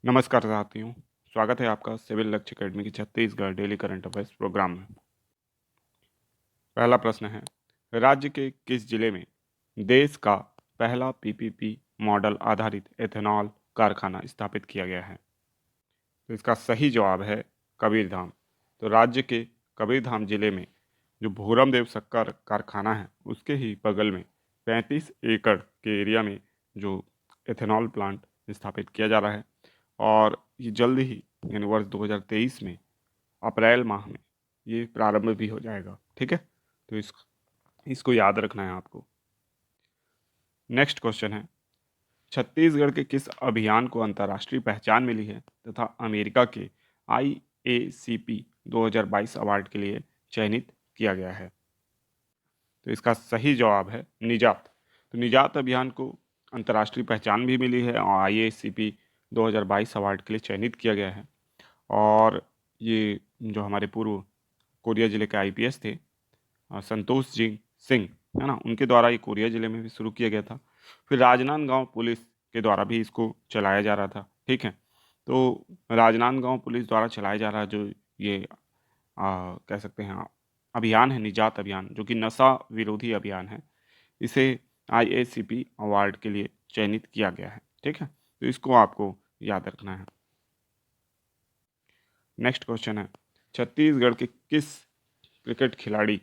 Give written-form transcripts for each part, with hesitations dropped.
नमस्कार साथियों। स्वागत है आपका सिविल लक्ष्य अकेडमी की Chhattisgarh daily current affairs program में। पहला प्रश्न है, राज्य के किस जिले में देश का पहला पीपीपी मॉडल आधारित एथेनॉल कारखाना स्थापित किया गया है? तो इसका सही जवाब है कबीरधाम। तो राज्य के कबीरधाम जिले में जो भूरमदेव शक्कर कारखाना है उसके ही बगल में 35 एकड़ के एरिया में जो एथेनॉल प्लांट स्थापित किया जा रहा है और ये जल्द ही यानी वर्ष 2023 में अप्रैल माह में ये प्रारंभ भी हो जाएगा। ठीक है, तो इसको याद रखना है आपको। नेक्स्ट क्वेश्चन है, छत्तीसगढ़ के किस अभियान को अंतर्राष्ट्रीय पहचान मिली है तथा अमेरिका के IACP 2022 अवार्ड के लिए चयनित किया गया है? तो इसका सही जवाब है निजात। तो निजात अभियान को अंतर्राष्ट्रीय पहचान भी मिली है और IACP 2022 अवार्ड के लिए चयनित किया गया है। और ये जो हमारे पूर्व कोरिया ज़िले के IPS थे संतोष जी सिंह, है ना, उनके द्वारा ये कोरिया ज़िले में भी शुरू किया गया था। फिर राजनांदगांव पुलिस के द्वारा भी इसको चलाया जा रहा था। ठीक है, तो राजनांदगांव पुलिस द्वारा चलाया जा रहा जो ये कह सकते हैं अभियान है निजात अभियान, जो कि नशा विरोधी अभियान है, इसे IACP अवार्ड के लिए चयनित किया गया है। ठीक है, तो इसको आपको याद रखना है। नेक्स्ट क्वेश्चन है, छत्तीसगढ़ के किस क्रिकेट खिलाड़ी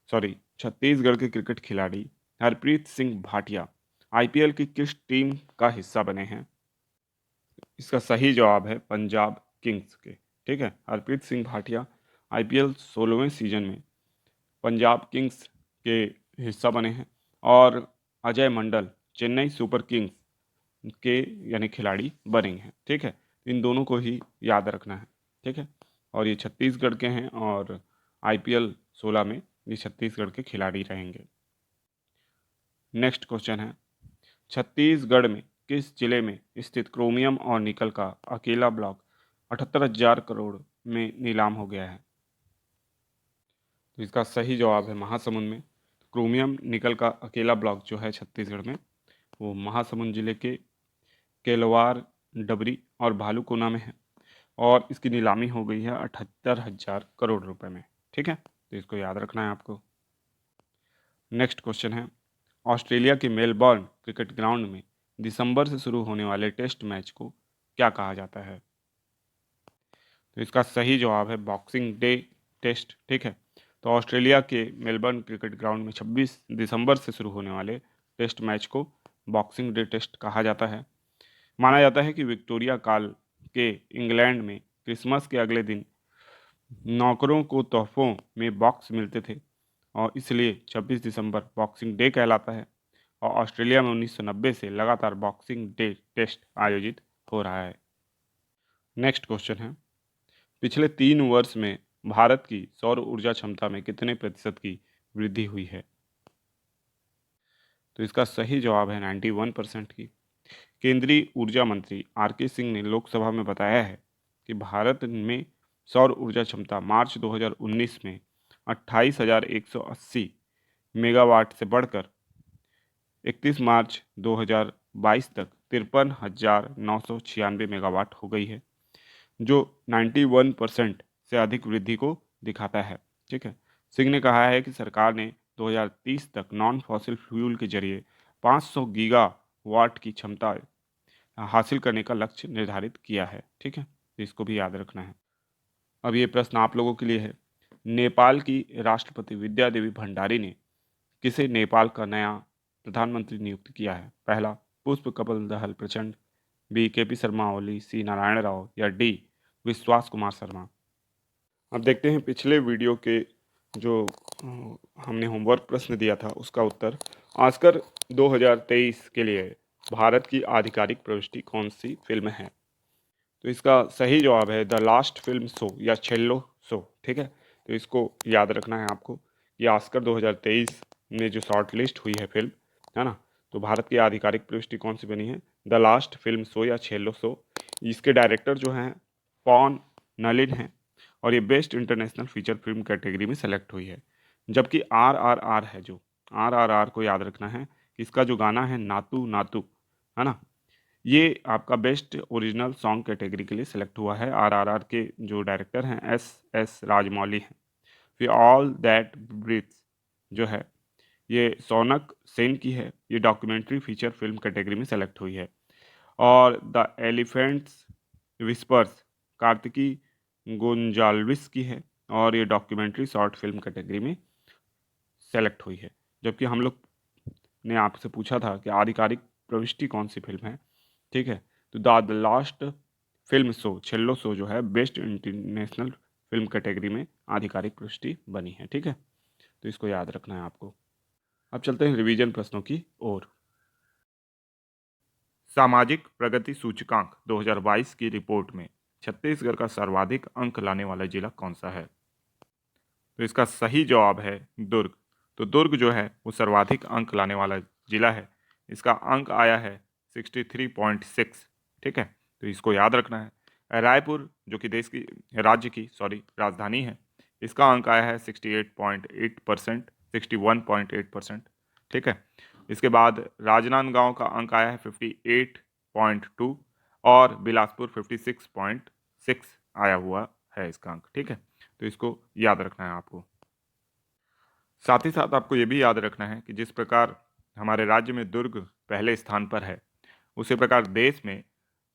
छत्तीसगढ़ के क्रिकेट खिलाड़ी हरप्रीत सिंह भाटिया IPL की किस टीम का हिस्सा बने हैं? इसका सही जवाब है पंजाब किंग्स के। ठीक है, हरप्रीत सिंह भाटिया IPL 16वें सीजन में पंजाब किंग्स के हिस्सा बने हैं और अजय मंडल चेन्नई सुपर किंग्स के यानी खिलाड़ी बने हैं। ठीक है, इन दोनों को ही याद रखना है। ठीक है, और ये छत्तीसगढ़ के हैं और IPL 16 में ये छत्तीसगढ़ के खिलाड़ी रहेंगे। नेक्स्ट क्वेश्चन है, छत्तीसगढ़ में किस जिले में स्थित क्रोमियम और निकल का अकेला ब्लॉक 78,000 करोड़ में नीलाम हो गया है? तो इसका सही जवाब है महासमुंद में। क्रोमियम निकल का अकेला ब्लॉक जो है छत्तीसगढ़ में वो महासमुंद जिले के केलवार, डबरी और भालूकोना में है और इसकी नीलामी हो गई है 78,000 करोड़ रुपए में। ठीक है, तो इसको याद रखना है आपको। नेक्स्ट क्वेश्चन है, ऑस्ट्रेलिया के मेलबर्न क्रिकेट ग्राउंड में दिसंबर से शुरू होने वाले टेस्ट मैच को क्या कहा जाता है? तो इसका सही जवाब है बॉक्सिंग डे टेस्ट। ठीक है, तो ऑस्ट्रेलिया के मेलबर्न क्रिकेट ग्राउंड में 26 दिसंबर से शुरू होने वाले टेस्ट मैच को बॉक्सिंग डे टेस्ट कहा जाता है। माना जाता है कि विक्टोरिया काल के इंग्लैंड में क्रिसमस के अगले दिन नौकरों को तोहफों में बॉक्स मिलते थे और इसलिए 26 दिसंबर बॉक्सिंग डे कहलाता है। और ऑस्ट्रेलिया में 1990 से लगातार बॉक्सिंग डे टेस्ट आयोजित हो रहा है। नेक्स्ट क्वेश्चन है, पिछले 3 वर्ष में भारत की सौर ऊर्जा क्षमता में कितने प्रतिशत की वृद्धि हुई है? तो इसका सही जवाब है 91% की। केंद्रीय ऊर्जा मंत्री RK सिंह ने लोकसभा में बताया है कि भारत में सौर ऊर्जा क्षमता मार्च 2019 में 28,180 मेगावाट से बढ़कर 31 मार्च 2022 तक 53,996 मेगावाट हो गई है, जो 91% से अधिक वृद्धि को दिखाता है। ठीक है, सिंह ने कहा है कि सरकार ने 2030 तक नॉन फॉसिल फ्यूल के जरिए 500 गीगावाट की क्षमता हासिल करने का लक्ष्य निर्धारित किया है। ठीक है, तो इसको भी याद रखना है। अब ये प्रश्न आप लोगों के लिए है, नेपाल की राष्ट्रपति विद्या देवी भंडारी ने किसे नेपाल का नया प्रधानमंत्री नियुक्त किया है? पहला पुष्प कमल दहल प्रचंड, B KP Sharma Oli, C Narayan Rao या D विश्वास कुमार शर्मा। अब देखते हैं पिछले वीडियो के जो हमने होमवर्क प्रश्न दिया था उसका उत्तर। ऑस्कर 2023 के लिए भारत की आधिकारिक प्रविष्टि कौन सी फिल्म है? तो इसका सही जवाब है द लास्ट फिल्म शो या छेल्लो शो। ठीक है, तो इसको याद रखना है आपको कि ऑस्कर 2023 में जो शॉर्ट लिस्ट हुई है फिल्म, है ना, तो भारत की आधिकारिक प्रविष्टि कौन सी बनी है? द लास्ट फिल्म शो या छेल्लो शो। इसके डायरेक्टर जो हैं पॉन नलिन हैं और ये best international feature film category में सेलेक्ट हुई है। जबकि RRR है, जो RRR को याद रखना है, इसका जो गाना है नातू नातू, है ना, ये आपका बेस्ट ओरिजिनल सॉन्ग कैटेगरी के लिए सेलेक्ट हुआ है। आरआरआर के जो डायरेक्टर हैं एस राजमौली हैं। फिर ऑल दैट ब्रीथ्स जो है ये सोनक सेन की है। ये डॉक्यूमेंट्री फीचर फिल्म कैटेगरी में सेलेक्ट हुई है। और the elephants whispers Kartiki Gonsalves की है और ये डॉक्यूमेंट्री शॉर्ट फिल्म कैटेगरी में सेलेक्ट हुई है। जबकि हम लोग ने आपसे पूछा था कि आधिकारिक प्रविष्टि कौन सी फिल्म है, ठीक है। तो the last film show छेल्लो show जो है बेस्ट इंटरनेशनल फिल्म कैटेगरी में आधिकारिक प्रविष्टि बनी है, ठीक है। तो इसको याद रखना है आपको। अब चलते हैं रिवीजन प्रश्नों की ओर। सामाजिक प्रगति सूचकांक 2022 की रिपोर्ट में छत्तीसगढ़ का सर्वाधिक अंक लाने वाला जिला कौन सा है? तो इसका सही जवाब है दुर्ग। तो दुर्ग जो है वो सर्वाधिक अंक लाने वाला जिला है। इसका अंक आया है 63.6, ठीक है। तो इसको याद रखना है। रायपुर जो कि देश की राज्य की राजधानी है, इसका अंक आया है 68.8%, 61.8%, ठीक है। इसके बाद राजनांदगांव का अंक आया है 58.2 और बिलासपुर 56.6 आया हुआ है इसका अंक, ठीक है। तो इसको याद रखना है आपको। साथ ही साथ आपको ये भी याद रखना है कि जिस प्रकार हमारे राज्य में दुर्ग पहले स्थान पर है, उसी प्रकार देश में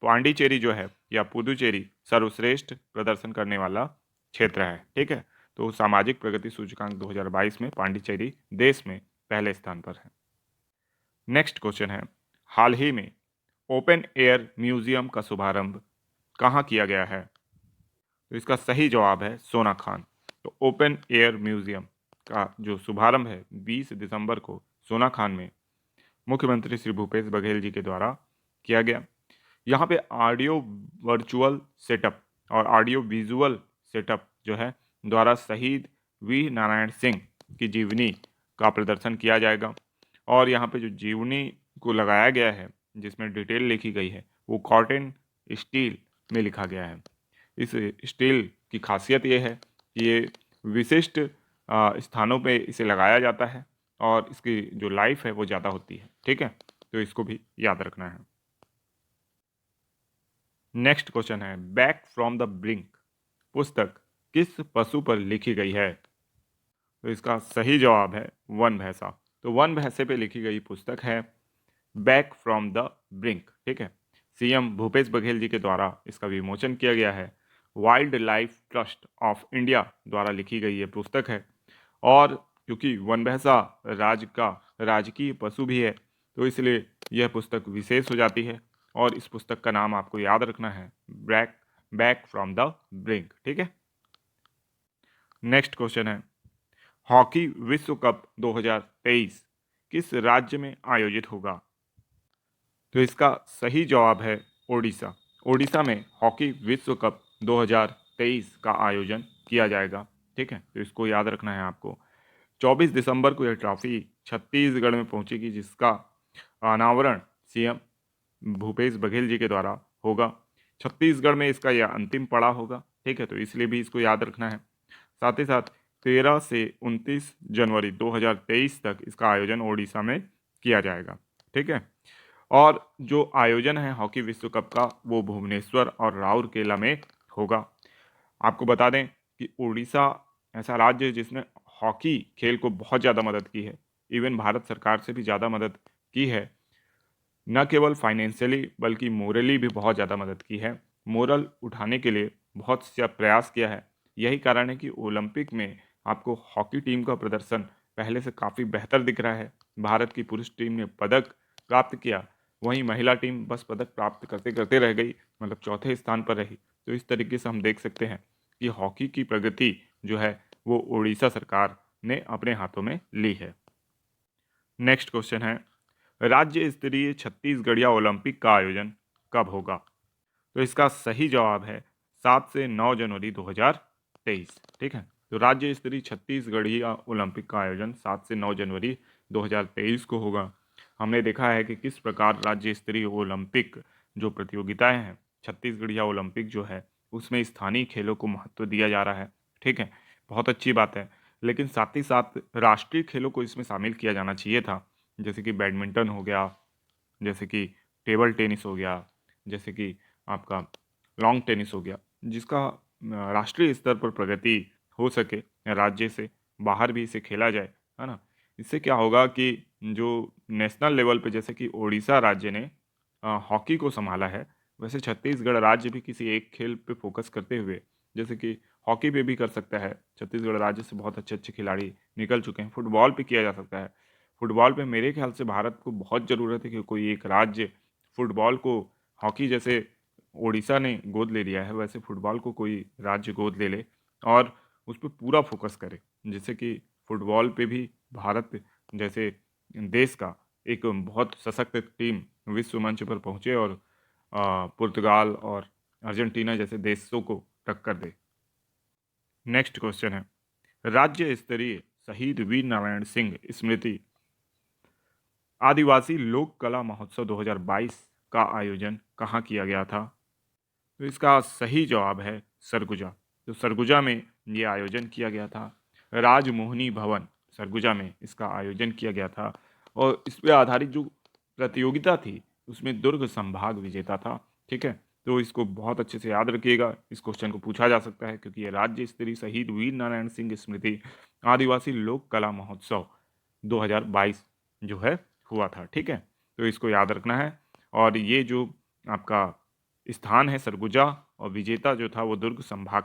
पांडिचेरी जो है या पुदुचेरी सर्वश्रेष्ठ प्रदर्शन करने वाला क्षेत्र है, ठीक है। तो सामाजिक प्रगति सूचकांक 2022 में पांडिचेरी देश में पहले स्थान पर है। नेक्स्ट क्वेश्चन है, हाल ही में ओपन एयर म्यूजियम का शुभारंभ कहाँ किया गया है? तो इसका सही जवाब है सोनाखान। तो ओपन एयर म्यूजियम का जो शुभारंभ है 20 दिसंबर को सोनाखान में मुख्यमंत्री श्री भूपेश बघेल जी के द्वारा किया गया। यहाँ पे ऑडियो वर्चुअल सेटअप और ऑडियो विजुअल सेटअप जो है द्वारा शहीद वी नारायण सिंह की जीवनी का प्रदर्शन किया जाएगा। और यहाँ पे जो जीवनी को लगाया गया है जिसमें डिटेल लिखी गई है वो कॉटन स्टील में लिखा गया है। इस स्टील की खासियत ये है कि ये विशिष्ट स्थानों पे इसे लगाया जाता है और इसकी जो लाइफ है वो ज़्यादा होती है, ठीक है। तो इसको भी याद रखना है। नेक्स्ट क्वेश्चन है, बैक फ्रॉम द ब्रिंक पुस्तक किस पशु पर लिखी गई है? तो इसका सही जवाब है वन भैंसा। तो वन भैंसे पे लिखी गई पुस्तक है बैक फ्रॉम द ब्रिंक, ठीक है। सीएम भूपेश बघेल जी के द्वारा इसका विमोचन किया गया है। Wild life trust of India द्वारा लिखी गई ये पुस्तक है। और क्योंकि वन भैंसा राज्य का राजकीय पशु भी है तो इसलिए यह पुस्तक विशेष हो जाती है। और इस पुस्तक का नाम आपको याद रखना है back back from the brink, ठीक है। नेक्स्ट क्वेश्चन है, हॉकी विश्व कप 2023 किस राज्य में आयोजित होगा? तो इसका सही जवाब है ओडिशा। ओडिशा में हॉकी विश्व कप 2023 का आयोजन किया जाएगा, ठीक है। तो इसको याद रखना है आपको। 24 दिसंबर को यह ट्रॉफी छत्तीसगढ़ में पहुंचेगी जिसका अनावरण सीएम भूपेश बघेल जी के द्वारा होगा। छत्तीसगढ़ में इसका यह अंतिम पड़ाव होगा, ठीक है। तो इसलिए भी इसको याद रखना है। साथ ही साथ 13 से 29 जनवरी 2023 तक इसका आयोजन ओडिशा में किया जाएगा, ठीक है। और जो आयोजन है हॉकी विश्व कप का वो भुवनेश्वर और राउरकेला में होगा। आपको बता दें कि उड़ीसा ऐसा राज्य है जिसने हॉकी खेल को बहुत ज़्यादा मदद की है। इवन भारत सरकार से भी ज़्यादा मदद की है। न केवल फाइनेंशियली बल्कि मोरली भी बहुत ज़्यादा मदद की है। मोरल उठाने के लिए बहुत सा प्रयास किया है। यही कारण है कि ओलंपिक में आपको हॉकी टीम का प्रदर्शन पहले से काफ़ी बेहतर दिख रहा है। भारत की पुरुष टीम ने पदक प्राप्त किया, वहीं महिला टीम बस पदक प्राप्त करते करते रह गई, मतलब चौथे स्थान पर रही। तो इस तरीके से हम देख सकते हैं कि हॉकी की प्रगति जो है वो उड़ीसा सरकार ने अपने हाथों में ली है। नेक्स्ट क्वेश्चन है, राज्य स्तरीय छत्तीसगढ़िया ओलंपिक का आयोजन कब होगा? तो इसका सही जवाब है 7 से 9 जनवरी 2023, ठीक है। तो राज्य स्तरीय छत्तीसगढ़िया ओलंपिक का आयोजन 7 से 9 जनवरी 2023 को होगा। हमने देखा है कि किस प्रकार राज्य स्तरीय ओलंपिक जो प्रतियोगिताएं हैं, छत्तीसगढ़िया ओलंपिक जो है उसमें स्थानीय खेलों को महत्व दिया जा रहा है, ठीक है। बहुत अच्छी बात है। लेकिन साथ ही साथ राष्ट्रीय खेलों को इसमें शामिल किया जाना चाहिए था, जैसे कि बैडमिंटन हो गया, जैसे कि टेबल टेनिस हो गया, जैसे कि आपका लॉन्ग टेनिस हो गया, जिसका राष्ट्रीय स्तर पर प्रगति हो सके, राज्य से बाहर भी इसे खेला जाए, है ना? इससे क्या होगा कि जो नेशनल लेवल पे जैसे कि ओडिशा राज्य ने हॉकी को संभाला है, वैसे छत्तीसगढ़ राज्य भी किसी एक खेल पे फोकस करते हुए, जैसे कि हॉकी पे भी कर सकता है। छत्तीसगढ़ राज्य से बहुत अच्छे-अच्छे खिलाड़ी निकल चुके हैं। फुटबॉल पे किया जा सकता है। फुटबॉल पे मेरे ख्याल से भारत को बहुत ज़रूरत है कि कोई एक राज्य फुटबॉल को हॉकी जैसे ओडिशा ने गोद ले लिया है, वैसे फुटबॉल को कोई राज्य गोद ले ले और उस पे पूरा फोकस करे। जिससे कि फुटबॉल पे भी भारत जैसे देश का एक बहुत सशक्त टीम विश्व मंच पर पहुँचे और पुर्तगाल और अर्जेंटीना जैसे देशों को टक्कर दे। नेक्स्ट क्वेश्चन है, राज्य स्तरीय शहीद वीर नारायण सिंह स्मृति आदिवासी लोक कला महोत्सव 2022 का आयोजन कहाँ किया गया था? तो इसका सही जवाब है सरगुजा। तो सरगुजा में ये आयोजन किया गया था। राजमोहनी भवन सरगुजा में इसका आयोजन किया गया था और इस पे आधारित जो प्रतियोगिता थी उसमें दुर्ग संभाग विजेता था। ठीक है, तो इसको बहुत अच्छे से याद रखिएगा। इस क्वेश्चन को पूछा जा सकता है क्योंकि ये राज्य स्तरीय शहीद वीर नारायण सिंह स्मृति आदिवासी लोक कला महोत्सव 2022 जो है हुआ था। ठीक है, तो इसको याद रखना है। और ये जो आपका स्थान है सरगुजा और विजेता जो था वो दुर्ग संभाग